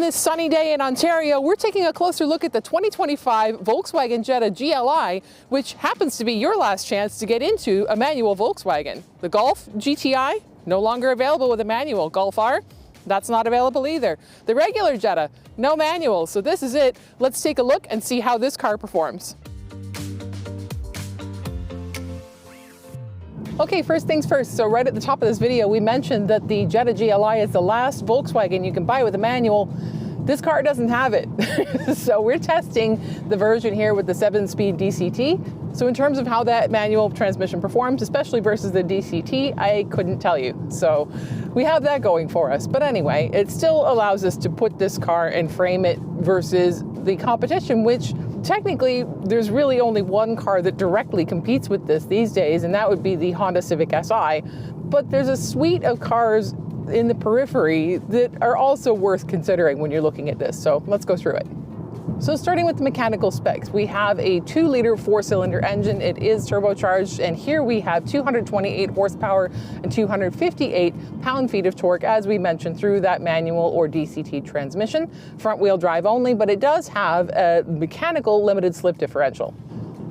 this sunny day in Ontario, we're taking a closer look at the 2025 Volkswagen Jetta GLI, which happens to be your last chance to get into a manual Volkswagen. The Golf GTI, no longer available with a manual. Golf R, that's not available either. The regular Jetta, no manual. So this is it. Let's take a look and see how this car performs. Okay, first things first. So right at the top of this video, we mentioned that the Jetta GLI is the last Volkswagen you can buy with a manual. This car doesn't have it. So we're testing the version here with the 7-speed DCT. So in terms of how that manual transmission performs, especially versus the DCT, I couldn't tell you. So we have that going for us. But anyway, it still allows us to put this car and frame it versus the competition, which technically there's really only one car that directly competes with this these days, and that would be the Honda Civic Si. But there's a suite of cars in the periphery that are also worth considering when you're looking at this. So let's go through it. So starting with the mechanical specs, we have a 2-liter 4-cylinder engine. It is turbocharged, and here we have 228 horsepower and 258 pound-feet of torque, as we mentioned, through that manual or DCT transmission. Front-wheel drive only, but it does have a mechanical limited slip differential.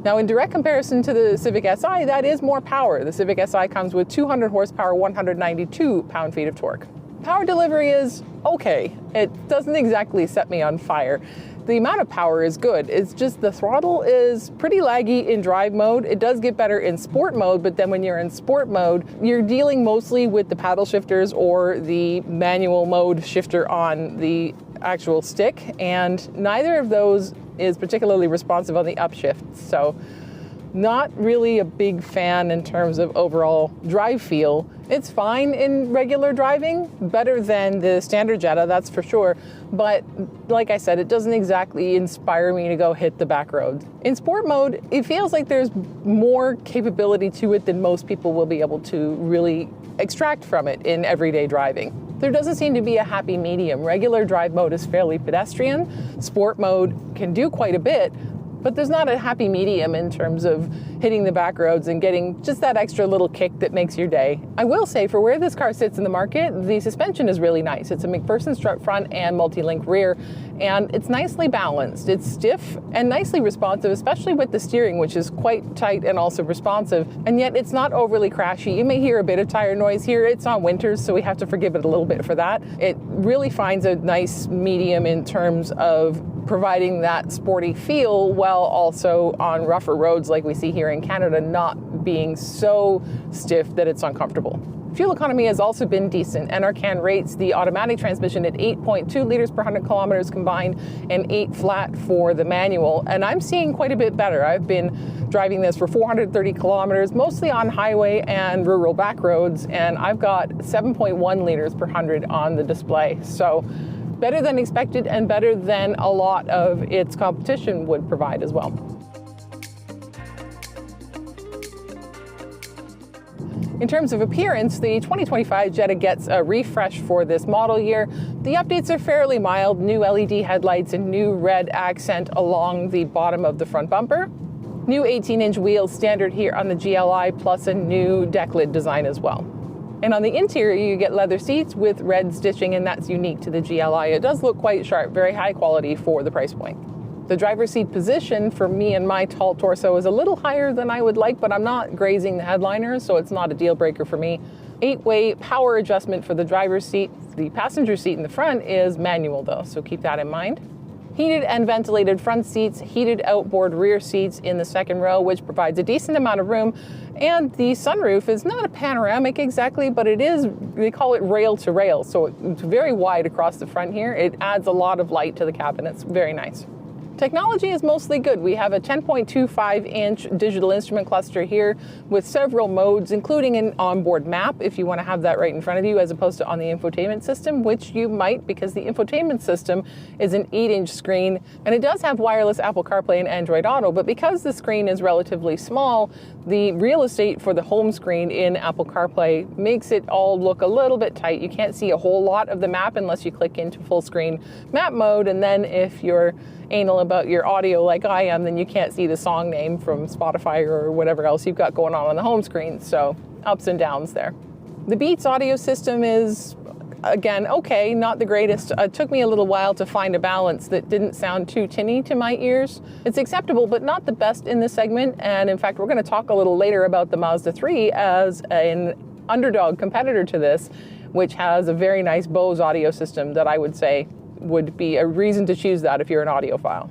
Now, in direct comparison to the Civic Si, that is more power. The Civic Si comes with 200 horsepower, 192 pound-feet of torque. Power delivery is okay. It doesn't exactly set me on fire. The amount of power is good. It's just the throttle is pretty laggy in drive mode. It does get better in sport mode, but then when you're in sport mode, you're dealing mostly with the paddle shifters or the manual mode shifter on the actual stick, and neither of those is particularly responsive on the upshift. So not really a big fan in terms of overall drive feel. It's fine in regular driving, better than the standard Jetta, that's for sure. But like I said, it doesn't exactly inspire me to go hit the back roads. In sport mode, it feels like there's more capability to it than most people will be able to really extract from it in everyday driving. There doesn't seem to be a happy medium. Regular drive mode is fairly pedestrian. Sport mode can do quite a bit, but there's not a happy medium in terms of hitting the back roads and getting just that extra little kick that makes your day. I will say, for where this car sits in the market, the suspension is really nice. It's a McPherson strut front and multi-link rear, and it's nicely balanced. It's stiff and nicely responsive, especially with the steering, which is quite tight and also responsive, and yet it's not overly crashy. You may hear a bit of tire noise here. It's on winters, so we have to forgive it a little bit for that. It really finds a nice medium in terms of providing that sporty feel while also on rougher roads like we see here in Canada, not being so stiff that it's uncomfortable. Fuel economy has also been decent. NRCan rates the automatic transmission at 8.2 liters per 100 kilometers combined and 8 flat for the manual, and I'm seeing quite a bit better. I've been driving this for 430 kilometers, mostly on highway and rural back roads, and I've got 7.1 liters per 100 on the display. So better than expected and better than a lot of its competition would provide as well. In terms of appearance, the 2025 Jetta gets a refresh for this model year. The updates are fairly mild: new LED headlights and new red accent along the bottom of the front bumper. New 18-inch wheels standard here on the GLI, plus a new deck lid design as well. And on the interior, you get leather seats with red stitching, and that's unique to the GLI. It does look quite sharp, very high quality for the price point. The driver's seat position for me and my tall torso is a little higher than I would like, but I'm not grazing the headliner, so it's not a deal breaker for me. 8-way power adjustment for the driver's seat. The passenger seat in the front is manual though, so keep that in mind. Heated and ventilated front seats, heated outboard rear seats in the second row, which provides a decent amount of room. And the sunroof is not a panoramic exactly, but it is, they call it rail to rail. So it's very wide across the front here. It adds a lot of light to the cabin. It's very nice. Technology is mostly good. We have a 10.25-inch digital instrument cluster here with several modes, including an onboard map if you want to have that right in front of you, as opposed to on the infotainment system, which you might, because the infotainment system is an 8-inch screen, and it does have wireless Apple CarPlay and Android Auto, but because the screen is relatively small, the real estate for the home screen in Apple CarPlay makes it all look a little bit tight. You can't see a whole lot of the map unless you click into full screen map mode, and then if you're anal about your audio like I am, then you can't see the song name from Spotify or whatever else you've got going on the home screen. So ups and downs there. The Beats audio system is again, okay, not the greatest. It took me a little while to find a balance that didn't sound too tinny to my ears. It's acceptable, but not the best in this segment. And in fact, we're going to talk a little later about the Mazda 3 as an underdog competitor to this, which has a very nice Bose audio system that I would say would be a reason to choose that if you're an audiophile.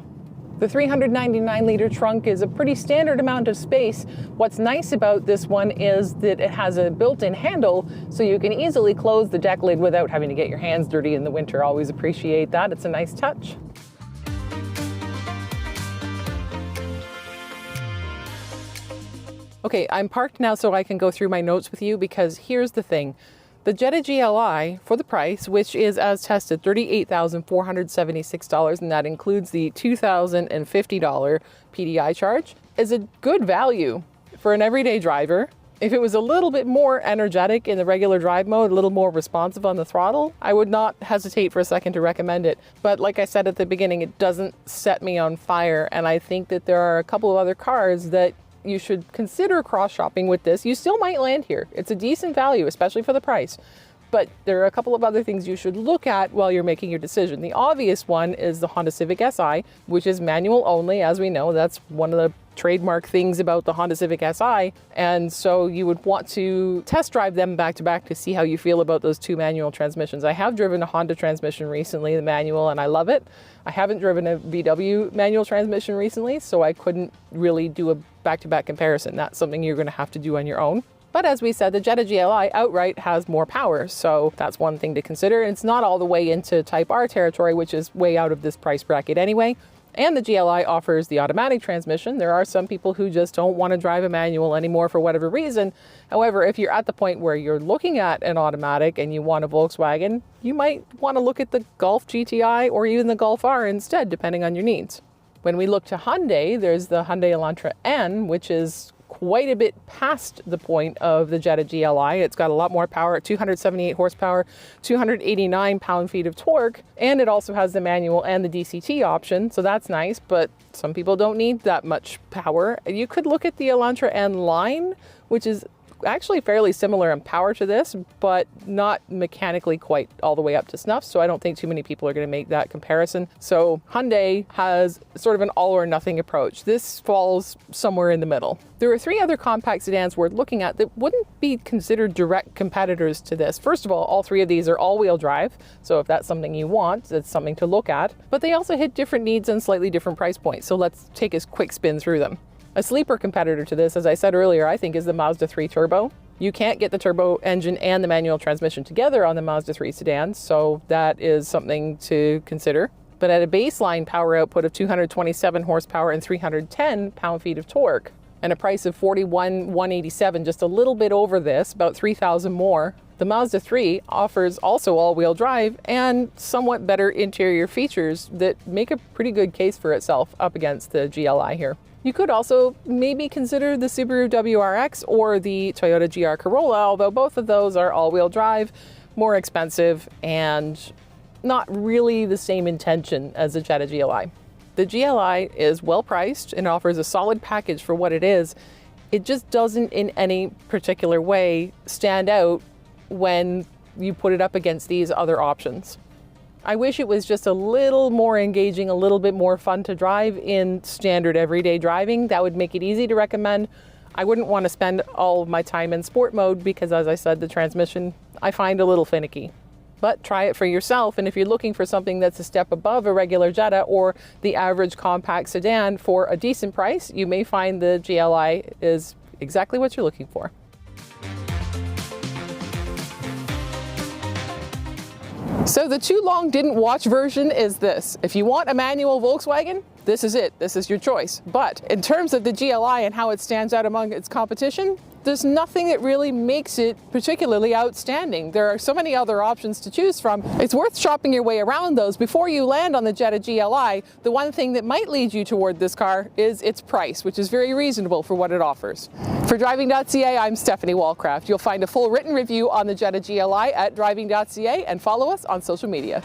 The 399-liter trunk is a pretty standard amount of space. What's nice about this one is that it has a built-in handle, so you can easily close the deck lid without having to get your hands dirty in the winter. Always appreciate that. It's a nice touch. Okay, I'm parked now so I can go through my notes with you, because here's the thing. The Jetta GLI, for the price, which is as tested $38,476, and that includes the $2,050 PDI charge, is a good value for an everyday driver. If it was a little bit more energetic in the regular drive mode, a little more responsive on the throttle, I would not hesitate for a second to recommend it. But like I said at the beginning, it doesn't set me on fire, and I think that there are a couple of other cars that you should consider cross-shopping with this. You still might land here. It's a decent value, especially for the price. But there are a couple of other things you should look at while you're making your decision. The obvious one is the Honda Civic Si, which is manual only. As we know, that's one of the trademark things about the Honda Civic Si. And so you would want to test drive them back to back to see how you feel about those two manual transmissions. I have driven a Honda transmission recently, the manual, and I love it. I haven't driven a VW manual transmission recently, so I couldn't really do a back-to-back comparison. That's something you're going to have to do on your own. But as we said, the Jetta GLI outright has more power, so that's one thing to consider. It's not all the way into Type R territory, which is way out of this price bracket anyway. And the GLI offers the automatic transmission. There are some people who just don't want to drive a manual anymore for whatever reason. However, if you're at the point where you're looking at an automatic and you want a Volkswagen, you might want to look at the Golf GTI or even the Golf R instead, depending on your needs. When we look to Hyundai, there's the Hyundai Elantra N, which is quite a bit past the point of the Jetta GLI. It's got a lot more power at 278 horsepower, 289 pound-feet of torque, and it also has the manual and the DCT option, so that's nice, but some people don't need that much power. You could look at the Elantra N line, which is actually fairly similar in power to this, but not mechanically quite all the way up to snuff, so I don't think too many people are going to make that comparison. So Hyundai has sort of an all or nothing approach. This falls somewhere in the middle. There are three other compact sedans worth looking at that wouldn't be considered direct competitors to this. First of all three of these are all-wheel drive, so if that's something you want, it's something to look at. But they also hit different needs and slightly different price points, so let's take a quick spin through them. A sleeper competitor to this, as I said earlier, I think is the Mazda 3 Turbo. You can't get the turbo engine and the manual transmission together on the Mazda 3 sedan, so that is something to consider. But at a baseline power output of 227 horsepower and 310 pound-feet of torque, and a price of $41,187, just a little bit over this, about $3,000 more, the Mazda 3 offers also all-wheel drive and somewhat better interior features that make a pretty good case for itself up against the GLI here. You could also maybe consider the Subaru WRX or the Toyota GR Corolla, although both of those are all-wheel drive, more expensive, and not really the same intention as the Jetta GLI. The GLI is well priced and offers a solid package for what it is. It just doesn't in any particular way stand out when you put it up against these other options. I wish it was just a little more engaging, a little bit more fun to drive in standard everyday driving. That would make it easy to recommend. I wouldn't want to spend all of my time in sport mode because, as I said, the transmission I find a little finicky. But try it for yourself, and if you're looking for something that's a step above a regular Jetta or the average compact sedan for a decent price, you may find the GLI is exactly what you're looking for. So the too long didn't watch version is this. If you want a manual Volkswagen, this is it. This is your choice. But in terms of the GLI and how it stands out among its competition, there's nothing that really makes it particularly outstanding. There are so many other options to choose from. It's worth shopping your way around those. Before you land on the Jetta GLI, the one thing that might lead you toward this car is its price, which is very reasonable for what it offers. For Driving.ca, I'm Stephanie Walcraft. You'll find a full written review on the Jetta GLI at Driving.ca and follow us on social media.